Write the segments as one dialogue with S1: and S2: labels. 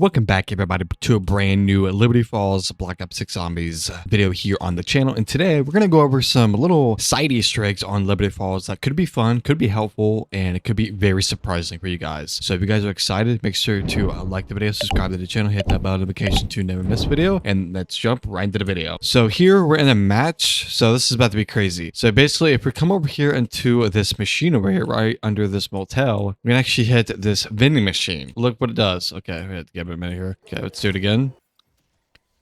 S1: Welcome back everybody to a brand new Liberty Falls Black Ops 6 Zombies video here on the channel, and today we're going to go over some little side Easter eggs on Liberty Falls that could be fun, could be helpful, and it could be very surprising for you guys. So if you guys are excited, make sure to like the video, subscribe to the channel, hit that bell notification to never miss a video, and let's jump right into the video. So here we're in a match, so this is about to be crazy. So basically if we come over here into this machine over here right under this motel, we can actually hit this vending machine. Look what it does. Okay, we have to give it a minute here. Okay, let's do it again.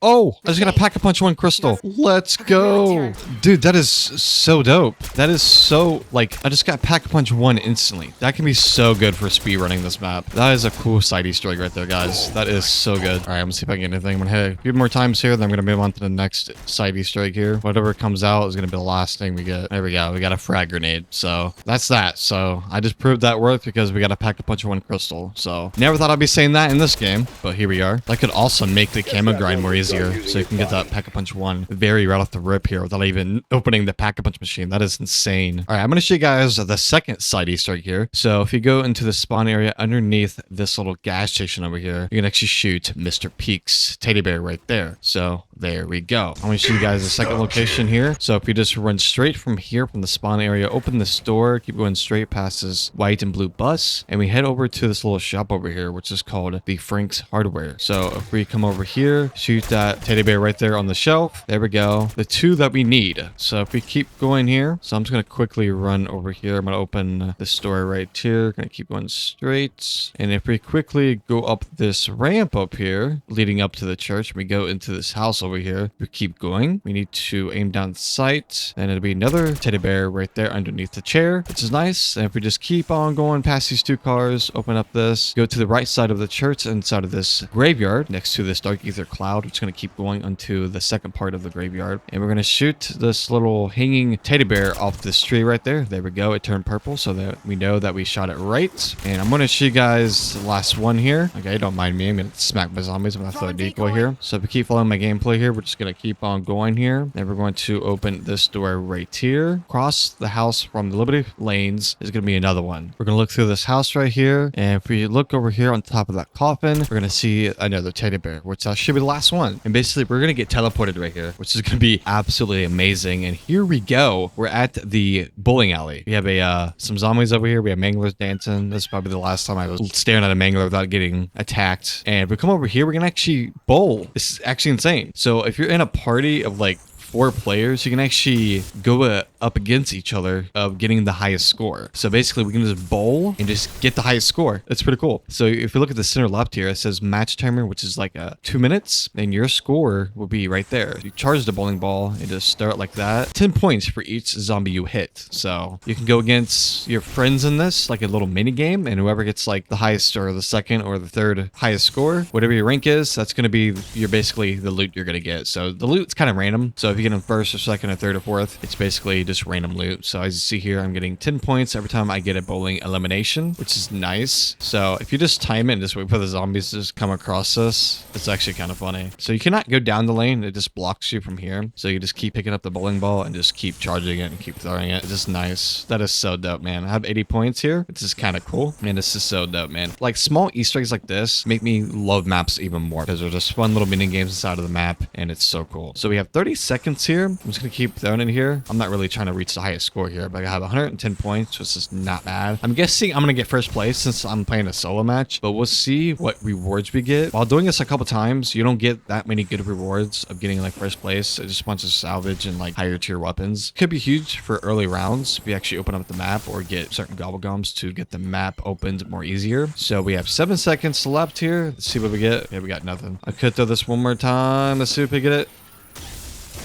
S1: Oh, I just got to pack a punch one crystal. Let's go. Dude, that is so dope. That is so, like, I just got pack a punch one instantly. That can be so good for speed running this map. That is a cool side Easter egg right there, guys. That is so good. All right, I'm gonna see if I can get anything. I'm gonna hit a few more times here, then I'm gonna move on to the next side Easter egg here. Whatever comes out is gonna be the last thing we get. There we go. We got a frag grenade. So that's that. So I just proved that worth because we got to pack a punch one crystal. So never thought I'd be saying that in this game, but here we are. That could also make the camo grind more easy. So you can get that pack-a-punch one very right off the rip here without even opening the pack-a-punch machine. That is insane. All right, I'm going to show you guys the second side Easter egg here. So if you go into the spawn area underneath this little gas station over here, you can actually shoot Mr. Peak's teddy bear right there. So there we go. I'm going to show you guys the second location here. So if you just run straight from here from the spawn area, open this door, keep going straight past this white and blue bus, and we head over to this little shop over here, which is called the Frank's Hardware. So if we come over here, shoot that teddy bear right there on the shelf. There we go. The two that we need. So if we keep going here, so I'm just going to quickly run over here. I'm going to open this door right here. Going to keep going straight. And if we quickly go up this ramp up here, leading up to the church, we go into this house over here. We keep going. We need to aim down sight. And it'll be another teddy bear right there underneath the chair, which is nice. And if we just keep on going past these two cars, open up this, go to the right side of the church inside of this graveyard next to this dark ether cloud, which is going to keep going onto the second part of the graveyard, and we're going to shoot this little hanging teddy bear off this tree right there. There we go. It turned purple so that we know that we shot it right. And I'm going to show you guys the last one here. Okay, don't mind me. I'm going to smack my zombies. I'm going to throw a decoy here. So if we keep following my gameplay here, we're just going to keep on going here. Then we're going to open this door right here. Across the house from the Liberty Lanes is going to be another one. We're going to look through this house right here, and if we look over here on top of that coffin, we're going to see another teddy bear, which should be the last one. And basically we're going to get teleported right here, which is going to be absolutely amazing. And here we go. We're at the bowling alley. We have some zombies over here. We have manglers dancing. This is probably the last time I was staring at a mangler without getting attacked. And if we come over here, we're going to actually bowl. This is actually insane. So if you're in a party of like 4 players, you can actually go up against each other of getting the highest score. So basically we can just bowl and just get the highest score. It's pretty cool. So if you look at the center left here, it says match timer, which is like 2 minutes, and your score will be right there. You charge the bowling ball and just start like that. 10 points for each zombie you hit. So you can go against your friends in this, like a little mini game, and whoever gets like the highest or the second or the third highest score, whatever your rank is, that's going to be basically the loot you're going to get. So the loot's kind of random. So if you get in first or second or third or fourth, it's basically just random loot. So as you see here, I'm getting 10 points every time I get a bowling elimination, which is nice. So if you just time it and just wait for the zombies to just come across us, it's actually kind of funny. So you cannot go down the lane. It just blocks you from here. So you just keep picking up the bowling ball and just keep charging it and keep throwing it. It's just nice. That is so dope, man. I have 80 points here. It's just kind of cool. Man, this is so dope, man. Like small Easter eggs like this make me love maps even more because they're just fun little mini games inside of the map, and it's so cool. So we have 30 seconds here. I'm just going to keep throwing it here. I'm not really trying to reach the highest score here, but I have 110 points, which is not bad. I'm guessing I'm going to get first place since I'm playing a solo match, but we'll see what rewards we get. While doing this a couple times, you don't get that many good rewards of getting like first place. It just wants to salvage and like higher tier weapons. Could be huge for early rounds if you actually open up the map or get certain gobblegums to get the map opened more easier. So we have 7 seconds left here. Let's see what we get. Yeah, we got nothing. I could throw this one more time. Let's see if we get it.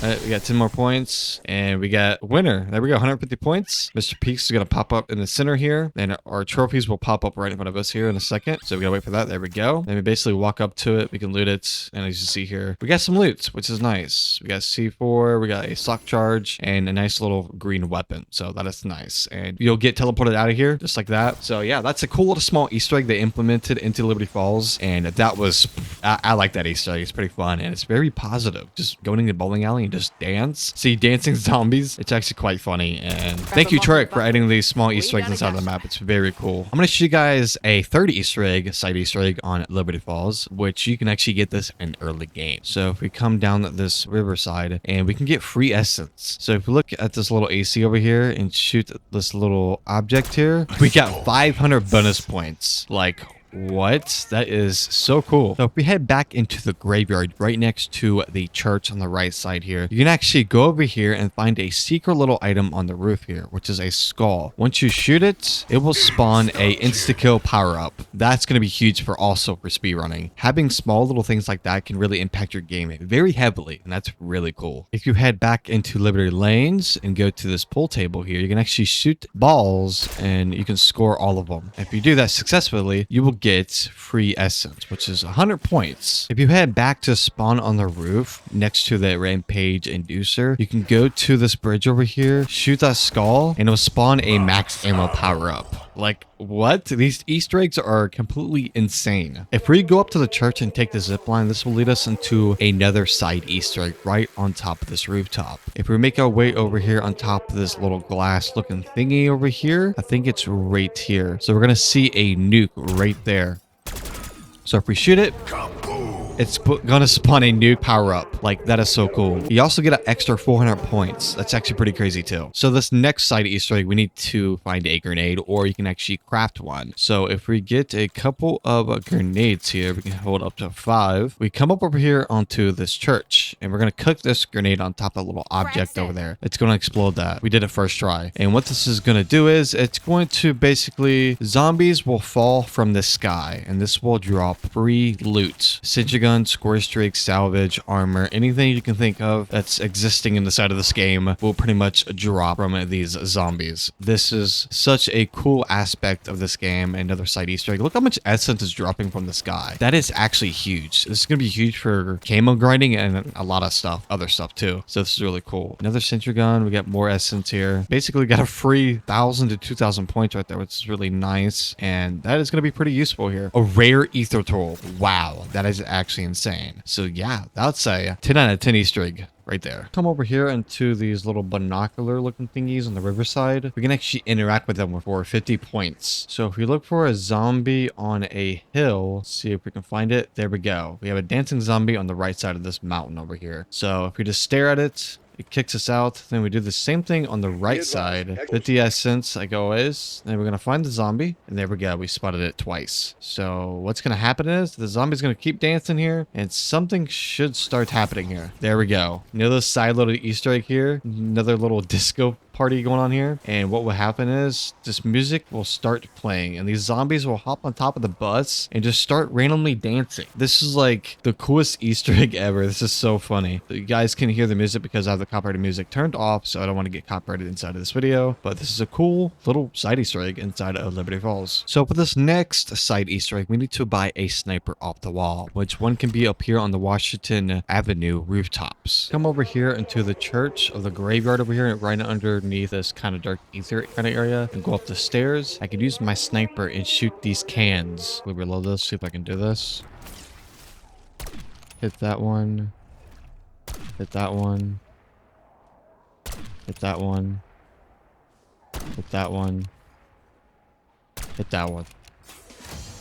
S1: All right, we got 10 more points, and we got a winner. There we go, 150 points. Mr. Peaks is going to pop up in the center here, and our trophies will pop up right in front of us here in a second. So we got to wait for that. There we go. And we basically walk up to it. We can loot it, and as you see here, we got some loot, which is nice. We got C4, we got a sock charge, and a nice little green weapon. So that is nice. And you'll get teleported out of here just like that. So yeah, that's a cool little small Easter egg they implemented into Liberty Falls, and that was, I like that Easter egg. It's pretty fun, and it's very positive. Just going in the bowling alley and just dance. See, dancing zombies. It's actually quite funny. And thank you, Trick, for adding these small Easter eggs inside of the map. It's very cool. I'm going to show you guys a third Easter egg, side Easter egg on Liberty Falls, which you can actually get this in early game. So if we come down this riverside and we can get free essence. So if we look at this little AC over here and shoot this little object here, we got 500 bonus points. Like, what? That is so cool. So if we head back into the graveyard right next to the church on the right side here, you can actually go over here and find a secret little item on the roof here, which is a skull. Once you shoot it, it will spawn a insta-kill power-up. That's going to be huge for speedrunning. Having small little things like that can really impact your game very heavily, and that's really cool. If you head back into Liberty Lanes and go to this pool table here, you can actually shoot balls and you can score all of them. If you do that successfully, you will get free essence, which is 100 points. If you head back to spawn on the roof next to the rampage inducer, you can go to this bridge over here, shoot that skull, and it'll spawn a max ammo power up. Like, what? These Easter eggs are completely insane. If we go up to the church and take the zip line, this will lead us into another side Easter egg right on top of this rooftop. If we make our way over here on top of this little glass looking thingy over here, I think it's right here. So we're going to see a nuke right there. So if we shoot it, it's gonna spawn a new power up. Like, that is so cool. You also get an extra 400 points. That's actually pretty crazy too. So this next side Easter egg, we need to find a grenade, or you can actually craft one. So if we get a couple of grenades here, we can hold up to 5. We come up over here onto this church, and we're gonna cook this grenade on top of the little object over there. It's gonna explode that. We did it first try. And what this is gonna do is it's going to basically, zombies will fall from the sky, and this will drop free loot. Sentry gun, score streak, salvage, armor, anything you can think of that's existing in the side of this game will pretty much drop from these zombies. This is such a cool aspect of this game. Another side Easter egg. Look how much essence is dropping from the sky. That is actually huge. This is going to be huge for camo grinding and a lot of stuff, other stuff too. So this is really cool. Another sentry gun. We got more essence here. Basically got a free 1,000 to 2,000 points right there, which is really nice. And that is going to be pretty useful here. A rare ether tool. Wow. That is actually insane. So yeah, that's a 10 out of 10 Easter egg right there. Come over here into these little binocular looking thingies on the riverside. We can actually interact with them for 50 points. So if we look for a zombie on a hill, see if we can find it. There we go. We have a dancing zombie on the right side of this mountain over here. So if we just stare at it, it kicks us out. Then we do the same thing on the right side. 50 essence, like always. Then we're going to find the zombie. And there we go. We spotted it twice. So what's going to happen is the zombie's going to keep dancing here. And something should start happening here. There we go. Another side little Easter egg here. Another little disco party going on here. And what will happen is this music will start playing. And these zombies will hop on top of the bus and just start randomly dancing. This is like the coolest Easter egg ever. This is so funny. You guys can hear the music because I have the copyrighted music turned off, so I don't want to get copyrighted inside of this video, but this is a cool little side Easter egg inside of Liberty Falls. So for this next side Easter egg, we need to buy a sniper off the wall, which one can be up here on the Washington Avenue rooftops. Come over here into the church of the graveyard over here, right underneath this kind of dark ether kind of area, and go up the stairs. I could use my sniper and shoot these cans. We'll reload this, see if I can do this. Hit that one. Hit that one. Hit that one. Hit that one. Hit that one.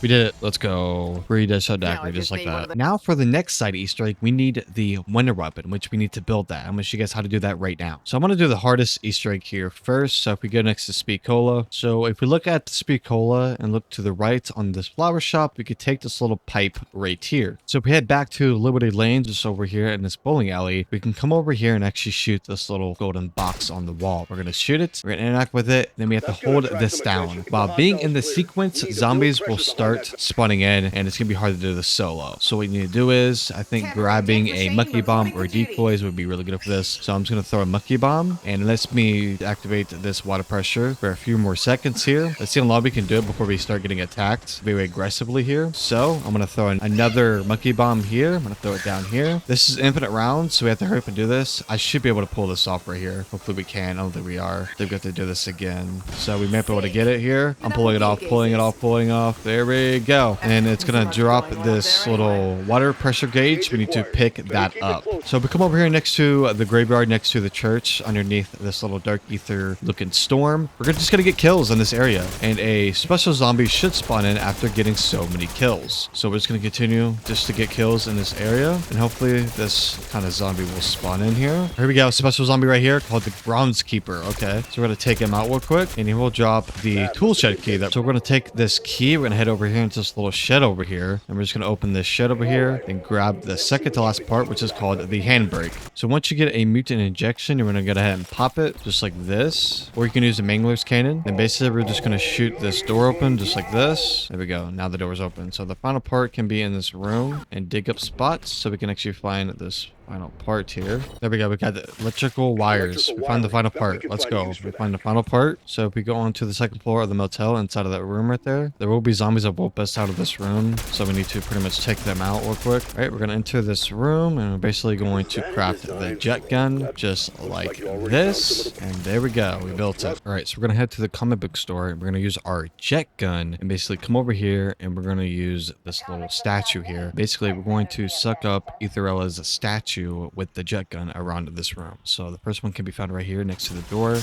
S1: We did it. Let's go. Free Deadshot Daiquiri, just like that. Now for the next side Easter egg, we need the winter weapon, which we need to build that. I'm going to show you guys how to do that right now. So I'm going to do the hardest Easter egg here first. So if we go next to Speed Cola. So if we look at the Speed Cola and look to the right on this flower shop, we could take this little pipe right here. So if we head back to Liberty Lane, just over here in this bowling alley, we can come over here and actually shoot this little golden box on the wall. We're going to shoot it. We're going to interact with it. Then we have to hold this down. While being in the sequence, zombies will start spawning in, and it's gonna be hard to do this solo. So what you need to do is, I think grabbing a monkey bomb or decoys would be really good for this. So I'm just gonna throw a monkey bomb, and it lets me activate this water pressure for a few more seconds here. Let's see how long we can do it before we start getting attacked very aggressively here. So I'm gonna throw in another monkey bomb here. I'm gonna throw it down here. This is infinite rounds, so we have to hurry up and do this. I should be able to pull this off right here. Hopefully we can. I don't think we are. They've got to do this again. So we may be able to get it here. I'm pulling it off, pulling it off, pulling off. There we we go. And it's gonna drop this little water pressure gauge. We need to pick that up. So we come over here next to the graveyard, next to the church, underneath this little dark ether looking storm. We're just gonna get kills in this area, and a special zombie should spawn in after getting so many kills. So we're just gonna continue just to get kills in this area, and hopefully this kind of zombie will spawn in here. Here we go, special zombie right here called the groundskeeper. Okay, so we're gonna take him out real quick, and he will drop the tool shed key. So we're gonna take this key, we're gonna head over here into this little shed over here, and we're just gonna open this shed over here and grab the second to last part, which is called the handbrake. So once you get a mutant injection, you're gonna go ahead and pop it just like this, or you can use a mangler's cannon. And basically we're just gonna shoot this door open just like this. There we go, now the door is open. So the final part can be in this room and dig up spots so we can actually find this final part here. There we go, we got the electrical wires. We found the final part. Let's go. We find the final part. So if we go on to the second floor of the motel inside of that room right there, there will be zombies that will bust out of this room, so we need to pretty much take them out real quick. All right, we're gonna enter this room, and we're basically going to craft the jet gun just like this, and there we go, we built it. All right, so we're gonna head to the comic book store, and we're gonna use our jet gun and basically come over here, and we're gonna use this little statue here. Basically we're going to suck up Etherella's statue with the jet gun around this room. So the first one can be found right here next to the door,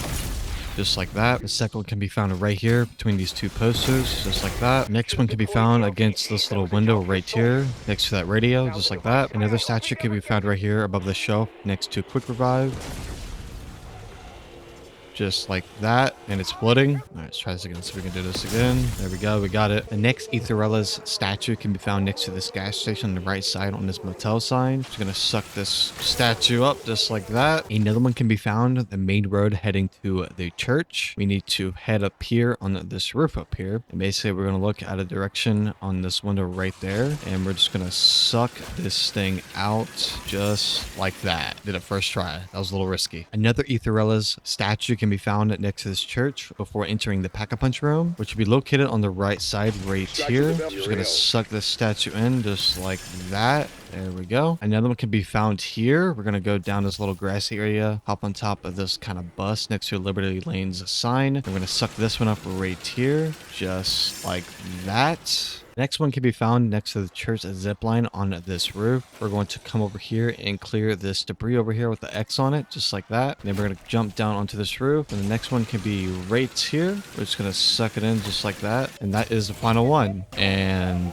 S1: just like that. The second one can be found right here between these two posters, just like that. Next one can be found against this little window right here next to that radio, just like that. Another statue can be found right here above the shelf next to quick revive, just like that, and it's floating. All right, let's try this again so we can do this again. There we go, we got it. The next Etherella's statue can be found next to this gas station on the right side on this motel sign. Just gonna suck this statue up just like that. Another one can be found the main road heading to the church. We need to head up here on this roof up here, and basically we're gonna look at a direction on this window right there, and we're just gonna suck this thing out just like that. Did it first try. That was a little risky. Another Etherella's statue can be found next to this church before entering the pack-a-punch room, which will be located on the right side right here. So just gonna suck this statue in just like that. There we go. Another one can be found here. We're gonna go down this little grassy area, hop on top of this kind of bus next to Liberty Lane's sign. We're gonna suck this one up right here, just like that. Next one can be found next to the church zipline on this roof. We're going to come over here and clear this debris over here with the X on it, just like that. And then we're going to jump down onto this roof. And the next one can be right here. We're just going to suck it in just like that. And that is the final one. And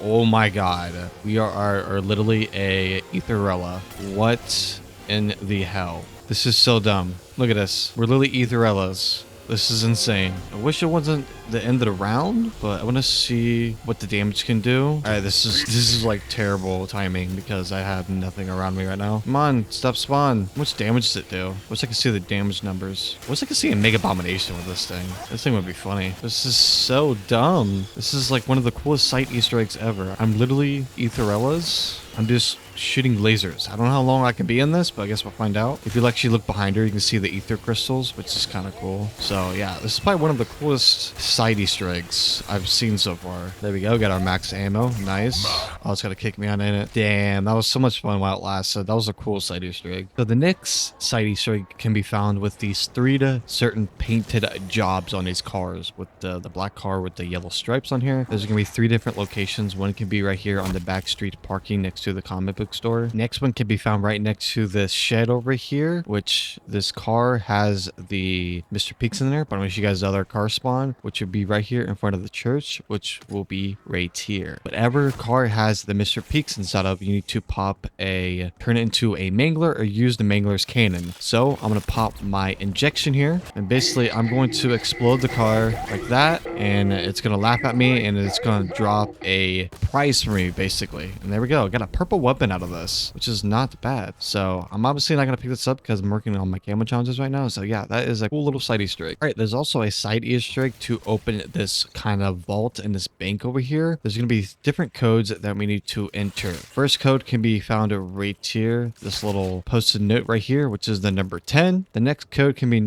S1: oh my god, we are literally a Etherella. What in the hell? This is so dumb. Look at this. We're literally Etherellas. This is insane. I wish it wasn't the end of the round, but I want to see what the damage can do. All right, this is like terrible timing because I have nothing around me right now. Come on, stop spawn. How much damage does it do? Wish I could see the damage numbers. Wish I could see a mega abomination with this thing. This thing would be funny. This is so dumb. This is like one of the coolest site Easter eggs ever. I'm literally Etherellas. I'm just shooting lasers. I don't know how long I can be in this, but I guess we'll find out. If you actually look behind her, you can see the ether crystals, which is kind of cool. So yeah, this is probably one of the coolest side Easter eggs I've seen so far. There we go. Got our max ammo. Nice. Oh, it's got to kick me on in it. Damn, that was so much fun while it lasted. That was a cool side Easter egg. So the next side Easter egg can be found with these 3 certain painted jobs on these cars, with the black car with the yellow stripes on here. There's going to be 3 different locations. One can be right here on the back street parking next to the comic book store. Next one can be found right next to this shed over here, which this car has the Mr. Peaks in there, but I'm going to show you guys the other car spawn, which would be right here in front of the church, which will be right here. Whatever car has the Mr. Peaks inside of, you need to turn it into a mangler or use the mangler's cannon. So I'm going to pop my injection here, and basically I'm going to explode the car like that, and it's going to laugh at me, and it's going to drop a prize for me basically. And there we go. I got a purple weapon out of this, which is not bad. So I'm obviously not going to pick this up because I'm working on my camo challenges right now. So yeah, that is a cool little side Easter egg. All right, there's also a side Easter egg to open this kind of vault in this bank over here. There's going to be different codes that we need to enter. First code can be found right here, this little posted note right here, which is the number 10. The next code can be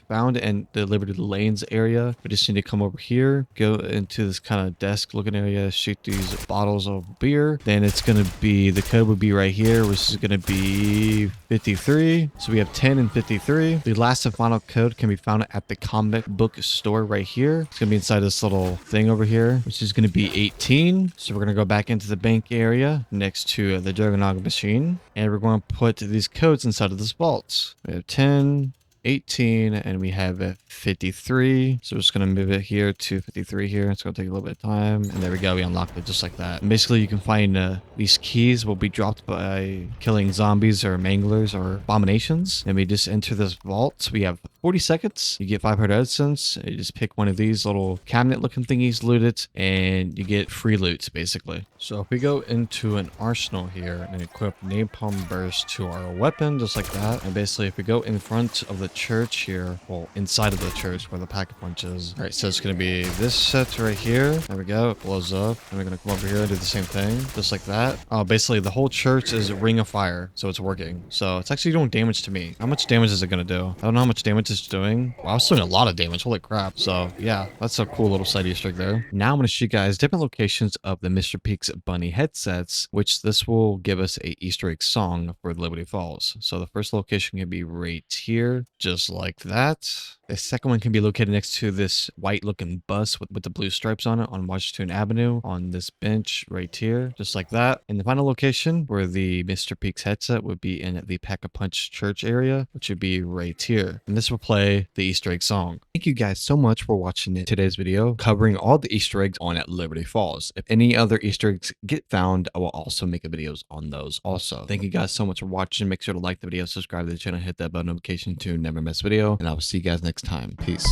S1: found in the Liberty Lanes area. We just need to come over here, go into this kind of desk looking area, shoot these bottles of beer. Then it's going to be, the code would be right here, which is going to be 53. So we have 10 and 53. The last and final code can be found at the comic book store right here. It's going to be inside this little thing over here, which is going to be 18. So we're going to go back into the bank area next to the Juggernog machine. And we're going to put these codes inside of this vault. We have 10, 18, and we have 53. So we're just going to move it here to 53 here. It's going to take a little bit of time. And there we go. We unlocked it just like that. And basically, you can find these keys will be dropped by killing zombies or manglers or abominations. And we just enter this vault. We have 40 seconds. You get 500 essence. You just pick one of these little cabinet looking thingies, loot it, and you get free loot basically. So if we go into an arsenal here and equip napalm burst to our weapon, just like that. And basically, if we go in front of the church here, well, inside of the church where the pack-a-punch is. All right, so it's going to be this set right here. There we go. It blows up. And we're going to come over here and do the same thing, just like that. Basically, the whole church is a ring of fire, so it's working. So it's actually doing damage to me. How much damage is it going to do? I don't know how much damage it's doing. Wow, I was doing a lot of damage. Holy crap. So yeah, that's a cool little side Easter egg there. Now I'm going to show you guys different locations of the Mr. Peaks bunny headsets, which this will give us a Easter egg song for Liberty Falls. So the first location can be right here, just like that. The second one can be located next to this white looking bus with the blue stripes on it on Washington Avenue on this bench right here, just like that. And the final location where the Mr. Peaks headset would be in the Pack-a-Punch church area, which would be right here. And this will play the Easter egg song. Thank you guys so much for watching today's video covering all the Easter eggs on at Liberty Falls. If any other Easter eggs get found, I will also make videos on those also. Thank you guys so much for watching. Make sure to like the video, subscribe to the channel, hit that bell notification to never miss a video, and I will see you guys next time. Peace.